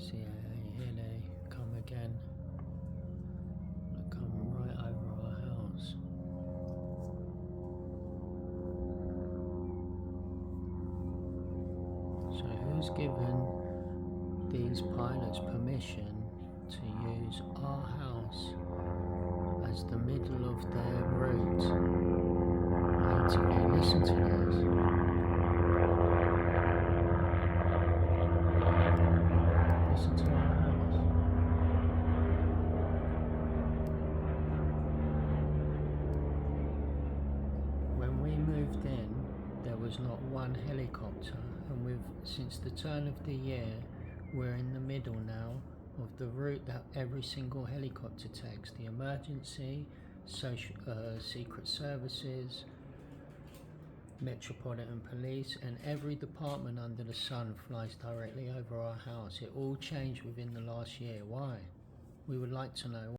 CIA, here they come again. They come right over our house. So who's given these pilots permission to use our house as the middle of their route? Listen to this. Listen to our house. When we moved in, there was not one helicopter, and since the turn of the year, we're in the middle now of the route that every single helicopter takes. The emergency, secret services, Metropolitan Police, and every department under the sun flies directly over our house. It all changed within the last year. Why? We would like to know.